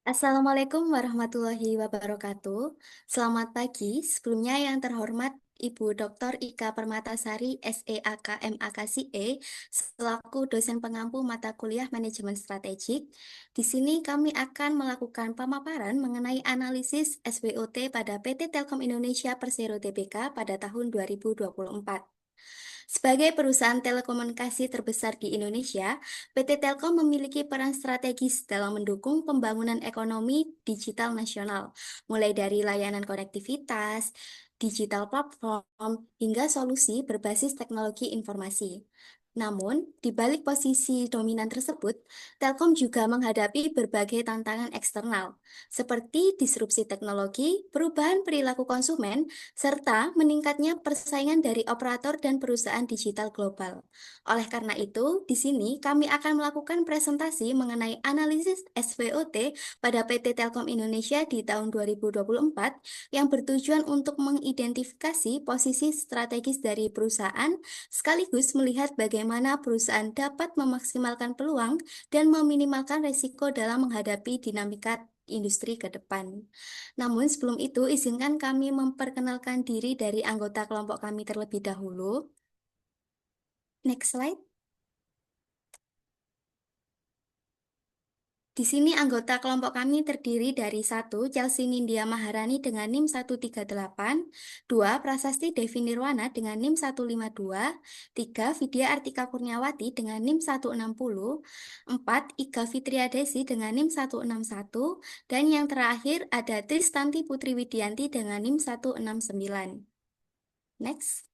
Assalamualaikum warahmatullahi wabarakatuh. Selamat pagi. Sebelumnya yang terhormat Ibu Dr. Ika Permatasari, SEAK MAKSIE, selaku dosen pengampu mata kuliah Manajemen Strategik. Di sini kami akan melakukan pemaparan mengenai analisis SWOT pada PT Telkom Indonesia Persero Tbk pada tahun 2024. Sebagai perusahaan telekomunikasi terbesar di Indonesia, PT Telkom memiliki peran strategis dalam mendukung pembangunan ekonomi digital nasional, mulai dari layanan konektivitas, digital platform, hingga solusi berbasis teknologi informasi. Namun, di balik posisi dominan tersebut, Telkom juga menghadapi berbagai tantangan eksternal, seperti disrupsi teknologi, perubahan perilaku konsumen, serta meningkatnya persaingan dari operator dan perusahaan digital global. Oleh karena itu, di sini kami akan melakukan presentasi mengenai analisis SWOT pada PT Telkom Indonesia di tahun 2024 yang bertujuan untuk mengidentifikasi posisi strategis dari perusahaan sekaligus melihat bagaimana perusahaan dapat memaksimalkan peluang dan meminimalkan risiko dalam menghadapi dinamika industri ke depan. Namun sebelum itu, izinkan kami memperkenalkan diri dari anggota kelompok kami terlebih dahulu. Next slide. Di sini anggota kelompok kami terdiri dari satu Chelsea Nindya Maharani dengan NIM 138, 2 Prasasti Devi Nirwana dengan NIM 152, 3 Vidya Artika Kurniawati dengan NIM 160, 4 Ika Fitria Desi dengan NIM 161, dan yang terakhir ada Tristanti Putri Widianti dengan NIM 169. Next.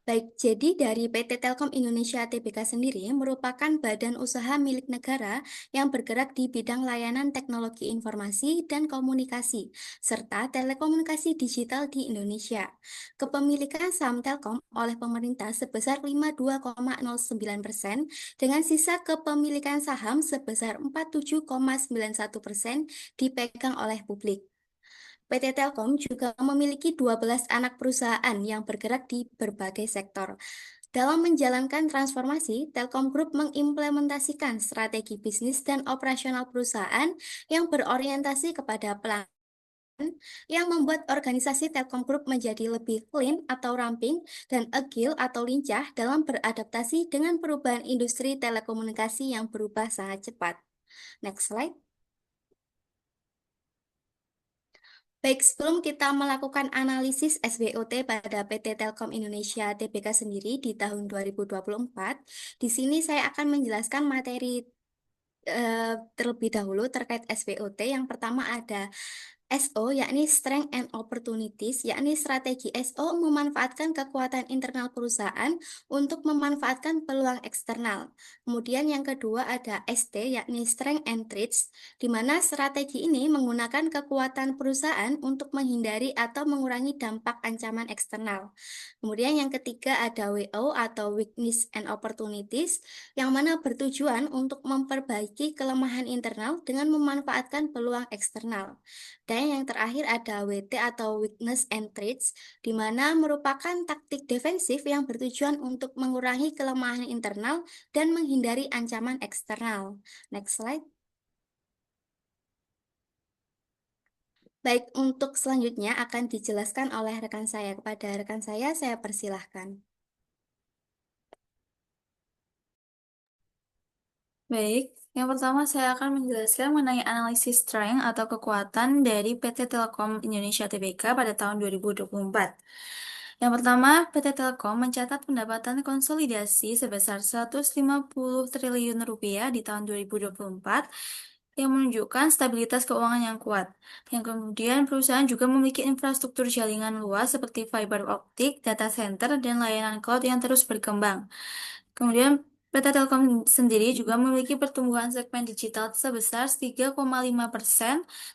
Baik, jadi dari PT Telkom Indonesia Tbk sendiri merupakan badan usaha milik negara yang bergerak di bidang layanan teknologi informasi dan komunikasi, serta telekomunikasi digital di Indonesia. Kepemilikan saham Telkom oleh pemerintah sebesar 52,09% dengan sisa kepemilikan saham sebesar 47,91% dipegang oleh publik. PT Telkom juga memiliki 12 anak perusahaan yang bergerak di berbagai sektor. Dalam menjalankan transformasi, Telkom Group mengimplementasikan strategi bisnis dan operasional perusahaan yang berorientasi kepada pelanggan yang membuat organisasi Telkom Group menjadi lebih clean atau ramping dan agile atau lincah dalam beradaptasi dengan perubahan industri telekomunikasi yang berubah sangat cepat. Next slide. Baik, sebelum kita melakukan analisis SWOT pada PT Telkom Indonesia Tbk sendiri di tahun 2024, di sini saya akan menjelaskan materi terlebih dahulu terkait SWOT. Yang pertama ada SO, yakni Strength and Opportunities, yakni strategi SO memanfaatkan kekuatan internal perusahaan untuk memanfaatkan peluang eksternal. Kemudian yang kedua ada ST, yakni Strength and Threats, di mana strategi ini menggunakan kekuatan perusahaan untuk menghindari atau mengurangi dampak ancaman eksternal. Kemudian yang ketiga ada WO atau Weakness and Opportunities, yang mana bertujuan untuk memperbaiki kelemahan internal dengan memanfaatkan peluang eksternal. Dan yang terakhir ada WT atau Weakness and Threats, di mana merupakan taktik defensif yang bertujuan untuk mengurangi kelemahan internal dan menghindari ancaman eksternal. Next slide. Baik, untuk selanjutnya akan dijelaskan oleh rekan saya. Kepada rekan saya persilahkan. Baik, yang pertama saya akan menjelaskan mengenai analisis strength atau kekuatan dari PT Telkom Indonesia Tbk pada tahun 2024. Yang pertama, PT Telkom mencatat pendapatan konsolidasi sebesar 150 triliun rupiah di tahun 2024 yang menunjukkan stabilitas keuangan yang kuat. Yang kemudian perusahaan juga memiliki infrastruktur jaringan luas seperti fiber optik, data center, dan layanan cloud yang terus berkembang. Kemudian PT Telkom sendiri juga memiliki pertumbuhan segmen digital sebesar 3,5%,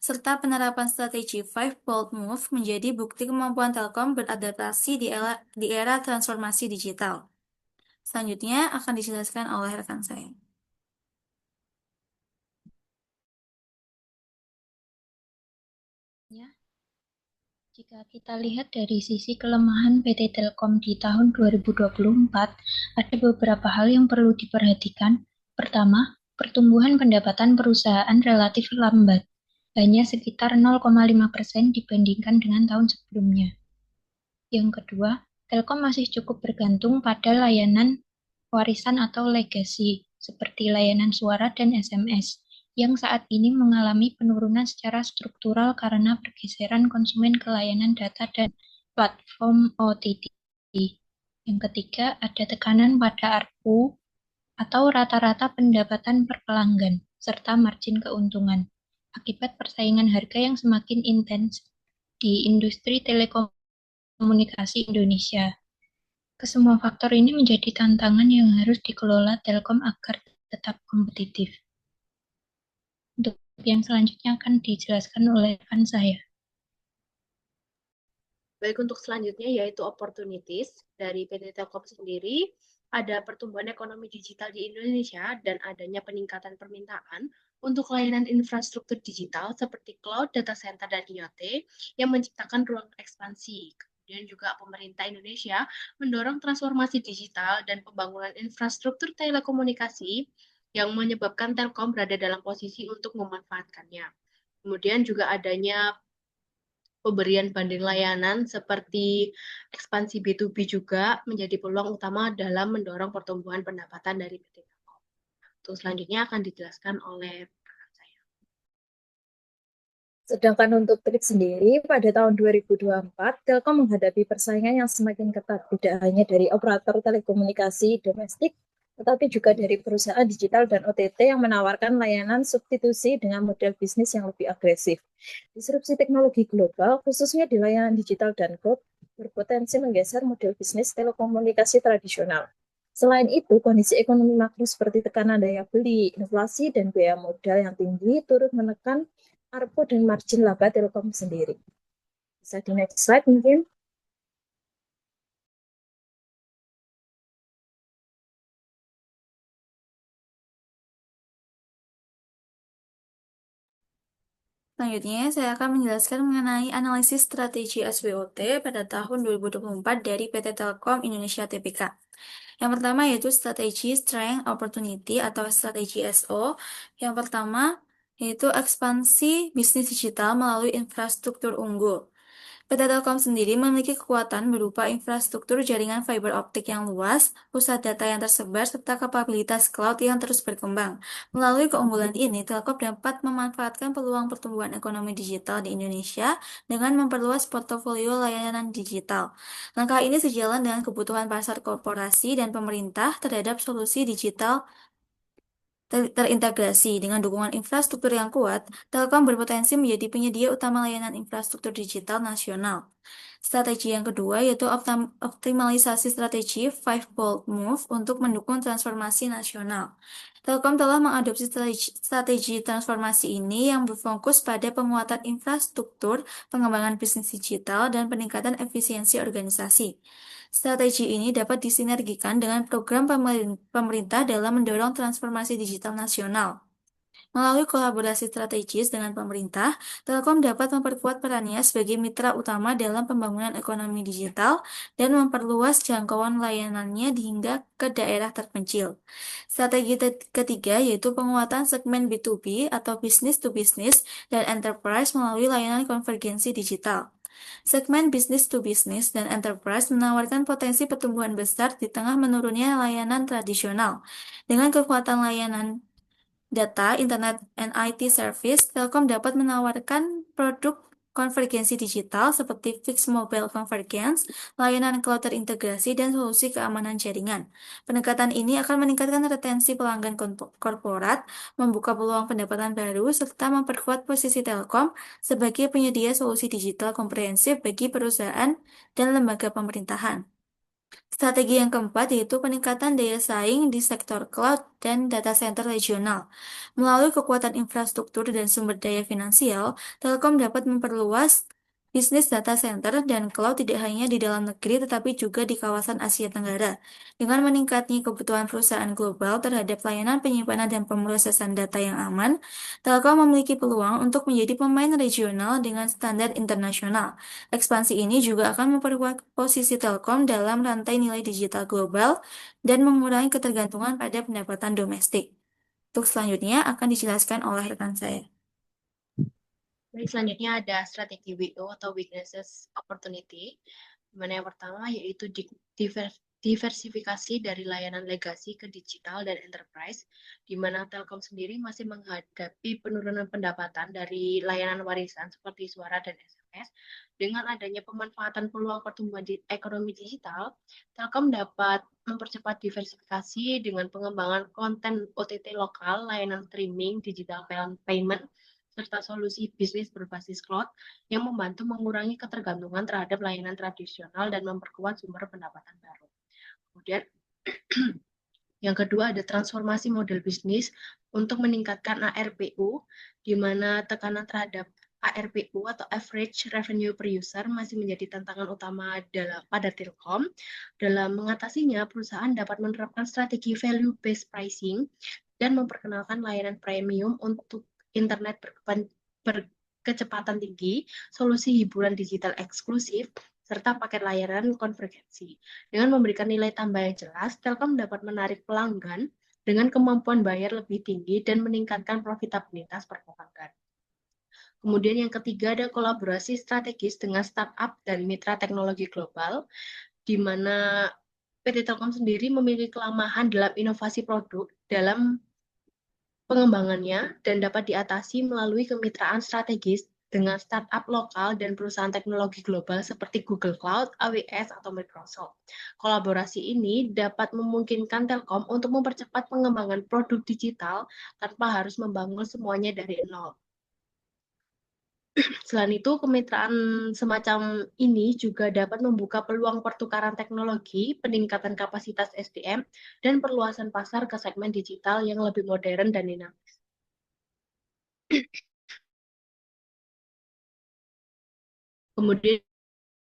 serta penerapan strategi Five Bold Move menjadi bukti kemampuan Telkom beradaptasi di era transformasi digital. Selanjutnya akan dijelaskan oleh rekan saya. Ya, jika kita lihat dari sisi kelemahan PT Telkom di tahun 2024, ada beberapa hal yang perlu diperhatikan. Pertama, pertumbuhan pendapatan perusahaan relatif lambat, hanya sekitar 0,5% dibandingkan dengan tahun sebelumnya. Yang kedua, Telkom masih cukup bergantung pada layanan warisan atau legacy, seperti layanan suara dan SMS, yang saat ini mengalami penurunan secara struktural karena pergeseran konsumen ke layanan data dan platform OTT. Yang ketiga, ada tekanan pada ARPU atau rata-rata pendapatan per pelanggan, serta margin keuntungan, akibat persaingan harga yang semakin intens di industri telekomunikasi Indonesia. Kesemua faktor ini menjadi tantangan yang harus dikelola Telkom agar tetap kompetitif. Untuk yang selanjutnya akan dijelaskan oleh rekan saya. Baik, untuk selanjutnya yaitu opportunities dari PT Telkom sendiri, ada pertumbuhan ekonomi digital di Indonesia dan adanya peningkatan permintaan untuk layanan infrastruktur digital seperti cloud, data center, dan IoT yang menciptakan ruang ekspansi. Kemudian juga pemerintah Indonesia mendorong transformasi digital dan pembangunan infrastruktur telekomunikasi yang menyebabkan Telkom berada dalam posisi untuk memanfaatkannya. Kemudian juga adanya pemberian banding layanan seperti ekspansi B2B juga menjadi peluang utama dalam mendorong pertumbuhan pendapatan dari PT Telkom. Untuk selanjutnya akan dijelaskan oleh rekan saya. Sedangkan untuk trik sendiri, pada tahun 2024, Telkom menghadapi persaingan yang semakin ketat, tidak hanya dari operator telekomunikasi domestik, tetapi juga dari perusahaan digital dan OTT yang menawarkan layanan substitusi dengan model bisnis yang lebih agresif. Disrupsi teknologi global, khususnya di layanan digital dan cloud, berpotensi menggeser model bisnis telekomunikasi tradisional. Selain itu, kondisi ekonomi makro seperti tekanan daya beli, inflasi, dan biaya modal yang tinggi turut menekan ARPU dan margin laba Telkom sendiri. Bisa di next slide mungkin. Selanjutnya, saya akan menjelaskan mengenai analisis strategi SWOT pada tahun 2024 dari PT Telkom Indonesia Tbk. Yang pertama yaitu strategi Strength Opportunity atau strategi SO. Yang pertama yaitu ekspansi bisnis digital melalui infrastruktur unggul. PT Telkom sendiri memiliki kekuatan berupa infrastruktur jaringan fiber optik yang luas, pusat data yang tersebar, serta kapabilitas cloud yang terus berkembang. Melalui keunggulan ini, Telkom dapat memanfaatkan peluang pertumbuhan ekonomi digital di Indonesia dengan memperluas portofolio layanan digital. Langkah ini sejalan dengan kebutuhan pasar korporasi dan pemerintah terhadap solusi digital terintegrasi. Dengan dukungan infrastruktur yang kuat, Telkom berpotensi menjadi penyedia utama layanan infrastruktur digital nasional. Strategi yang kedua yaitu optimalisasi strategi Five Bold Move untuk mendukung transformasi nasional. Telkom telah mengadopsi strategi transformasi ini yang berfokus pada penguatan infrastruktur, pengembangan bisnis digital, dan peningkatan efisiensi organisasi. Strategi ini dapat disinergikan dengan program pemerintah dalam mendorong transformasi digital nasional. Melalui kolaborasi strategis dengan pemerintah, Telkom dapat memperkuat perannya sebagai mitra utama dalam pembangunan ekonomi digital dan memperluas jangkauan layanannya hingga ke daerah terpencil. Strategi ketiga yaitu penguatan segmen B2B atau business to business dan enterprise melalui layanan konvergensi digital. Segmen business to business dan enterprise menawarkan potensi pertumbuhan besar di tengah menurunnya layanan tradisional. Dengan kekuatan layanan data, internet, and IT service, Telkom dapat menawarkan produk konvergensi digital seperti fixed mobile convergence, layanan cloud terintegrasi, dan solusi keamanan jaringan. Pendekatan ini akan meningkatkan retensi pelanggan korporat, membuka peluang pendapatan baru, serta memperkuat posisi Telkom sebagai penyedia solusi digital komprehensif bagi perusahaan dan lembaga pemerintahan. Strategi yang keempat yaitu peningkatan daya saing di sektor cloud dan data center regional. Melalui kekuatan infrastruktur dan sumber daya finansial, Telkom dapat memperluas bisnis data center dan cloud tidak hanya di dalam negeri tetapi juga di kawasan Asia Tenggara. Dengan meningkatnya kebutuhan perusahaan global terhadap layanan penyimpanan dan pemrosesan data yang aman, Telkom memiliki peluang untuk menjadi pemain regional dengan standar internasional. Ekspansi ini juga akan memperkuat posisi Telkom dalam rantai nilai digital global dan mengurangi ketergantungan pada pendapatan domestik. Untuk selanjutnya akan dijelaskan oleh rekan saya. Baik, selanjutnya ada strategi WO atau Weaknesses Opportunity, di mana yang pertama yaitu diversifikasi dari layanan legasi ke digital dan enterprise, di mana Telkom sendiri masih menghadapi penurunan pendapatan dari layanan warisan seperti suara dan SMS. Dengan adanya pemanfaatan peluang pertumbuhan ekonomi digital, Telkom dapat mempercepat diversifikasi dengan pengembangan konten OTT lokal, layanan streaming, digital payment, serta solusi bisnis berbasis cloud yang membantu mengurangi ketergantungan terhadap layanan tradisional dan memperkuat sumber pendapatan baru. Kemudian yang kedua ada transformasi model bisnis untuk meningkatkan ARPU, di mana tekanan terhadap ARPU atau Average Revenue Per User masih menjadi tantangan utama pada Telkom. Dalam mengatasinya, perusahaan dapat menerapkan strategi value-based pricing dan memperkenalkan layanan premium untuk internet berkecepatan tinggi, solusi hiburan digital eksklusif, serta paket layanan konvergensi. Dengan memberikan nilai tambah yang jelas, Telkom dapat menarik pelanggan dengan kemampuan bayar lebih tinggi dan meningkatkan profitabilitas per pelanggan. Kemudian yang ketiga ada kolaborasi strategis dengan startup dan mitra teknologi global, di mana PT Telkom sendiri memiliki kelemahan dalam inovasi produk dalam pengembangannya dan dapat diatasi melalui kemitraan strategis dengan startup lokal dan perusahaan teknologi global seperti Google Cloud, AWS, atau Microsoft. Kolaborasi ini dapat memungkinkan Telkom untuk mempercepat pengembangan produk digital tanpa harus membangun semuanya dari nol. Selain itu, kemitraan semacam ini juga dapat membuka peluang pertukaran teknologi, peningkatan kapasitas SDM, dan perluasan pasar ke segmen digital yang lebih modern dan dinamis. Kemudian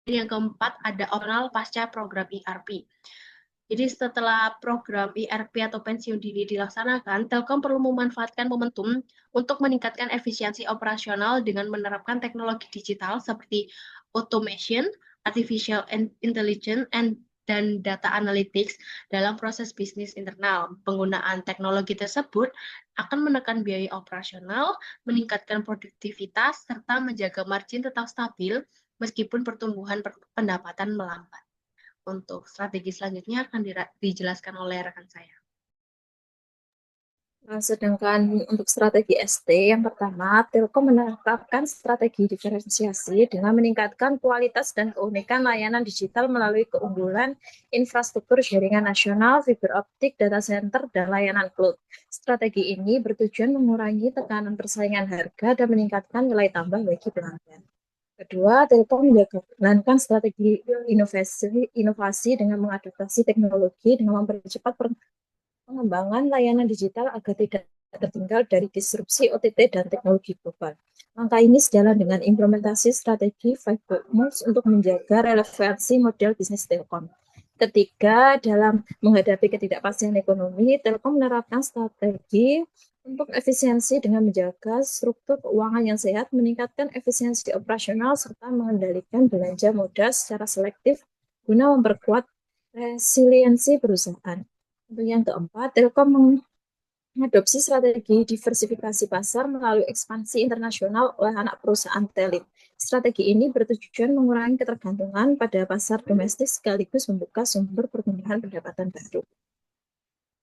yang keempat ada opsional pasca program ERP. Jadi setelah program ERP atau pensiun dini dilaksanakan, Telkom perlu memanfaatkan momentum untuk meningkatkan efisiensi operasional dengan menerapkan teknologi digital seperti automation, artificial intelligence, dan data analytics dalam proses bisnis internal. Penggunaan teknologi tersebut akan menekan biaya operasional, meningkatkan produktivitas, serta menjaga margin tetap stabil meskipun pertumbuhan pendapatan melambat. Untuk strategi selanjutnya akan dijelaskan oleh rekan saya. Sedangkan untuk strategi ST, yang pertama, Telkom menerapkan strategi diferensiasi dengan meningkatkan kualitas dan keunikan layanan digital melalui keunggulan infrastruktur jaringan nasional, fiber optik, data center, dan layanan cloud. Strategi ini bertujuan mengurangi tekanan persaingan harga dan meningkatkan nilai tambah bagi pelanggan. Kedua, Telkom menjalankan strategi inovasi dengan mengadaptasi teknologi dengan mempercepat pengembangan layanan digital agar tidak tertinggal dari disrupsi OTT dan teknologi global. Langkah ini sejalan dengan implementasi strategi 5 Moves untuk menjaga relevansi model bisnis Telkom. Ketiga, dalam menghadapi ketidakpastian ekonomi, Telkom menerapkan strategi untuk efisiensi dengan menjaga struktur keuangan yang sehat, meningkatkan efisiensi operasional, serta mengendalikan belanja modal secara selektif guna memperkuat resiliensi perusahaan. Untuk yang keempat, Telkom mengadopsi strategi diversifikasi pasar melalui ekspansi internasional oleh anak perusahaan Telit. Strategi ini bertujuan mengurangi ketergantungan pada pasar domestik sekaligus membuka sumber pertumbuhan pendapatan baru.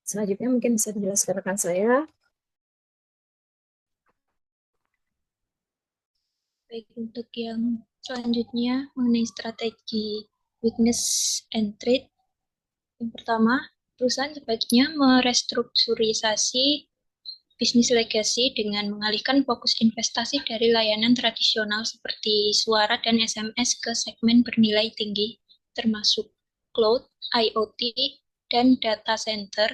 Selanjutnya mungkin bisa dijelaskan rekan saya. Baik, untuk yang selanjutnya mengenai strategi weakness and threat. Yang pertama, perusahaan sebaiknya merestrukturisasi bisnis legacy dengan mengalihkan fokus investasi dari layanan tradisional seperti suara dan SMS ke segmen bernilai tinggi, termasuk cloud, IoT, dan data center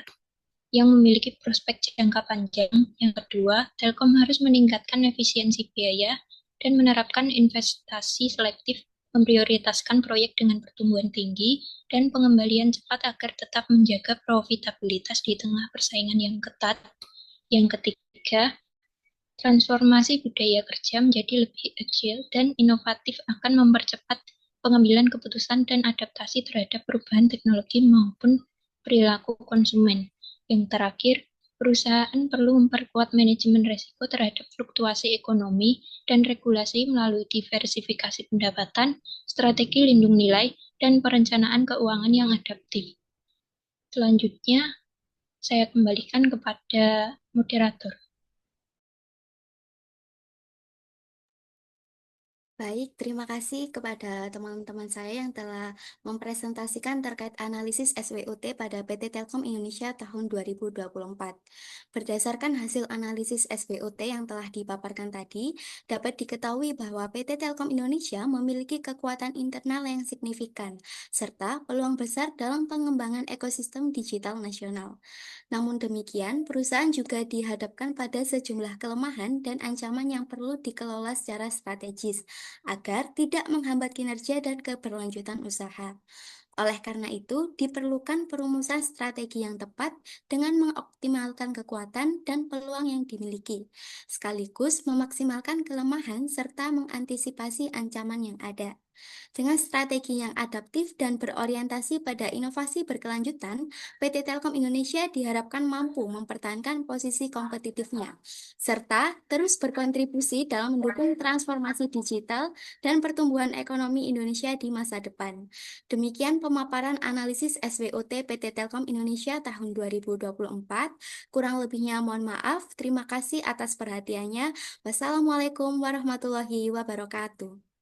yang memiliki prospek jangka panjang. Yang kedua, Telkom harus meningkatkan efisiensi biaya dan menerapkan investasi selektif, memprioritaskan proyek dengan pertumbuhan tinggi dan pengembalian cepat agar tetap menjaga profitabilitas di tengah persaingan yang ketat. Yang ketiga, transformasi budaya kerja menjadi lebih agile dan inovatif akan mempercepat pengambilan keputusan dan adaptasi terhadap perubahan teknologi maupun perilaku konsumen. Yang terakhir, Perusahaan perlu memperkuat manajemen risiko terhadap fluktuasi ekonomi dan regulasi melalui diversifikasi pendapatan, strategi lindung nilai, dan perencanaan keuangan yang adaptif. Selanjutnya, saya kembalikan kepada moderator. Baik, terima kasih kepada teman-teman saya yang telah mempresentasikan terkait analisis SWOT pada PT Telkom Indonesia tahun 2024. Berdasarkan hasil analisis SWOT yang telah dipaparkan tadi, dapat diketahui bahwa PT Telkom Indonesia memiliki kekuatan internal yang signifikan, serta peluang besar dalam pengembangan ekosistem digital nasional. Namun demikian, perusahaan juga dihadapkan pada sejumlah kelemahan dan ancaman yang perlu dikelola secara strategis agar tidak menghambat kinerja dan keberlanjutan usaha. Oleh karena itu, diperlukan perumusan strategi yang tepat dengan mengoptimalkan kekuatan dan peluang yang dimiliki, sekaligus memaksimalkan kelemahan serta mengantisipasi ancaman yang ada. Dengan strategi yang adaptif dan berorientasi pada inovasi berkelanjutan, PT Telkom Indonesia diharapkan mampu mempertahankan posisi kompetitifnya, serta terus berkontribusi dalam mendukung transformasi digital dan pertumbuhan ekonomi Indonesia di masa depan. Demikian pemaparan analisis SWOT PT Telkom Indonesia tahun 2024. Kurang lebihnya mohon maaf. Terima kasih atas perhatiannya. Wassalamualaikum warahmatullahi wabarakatuh.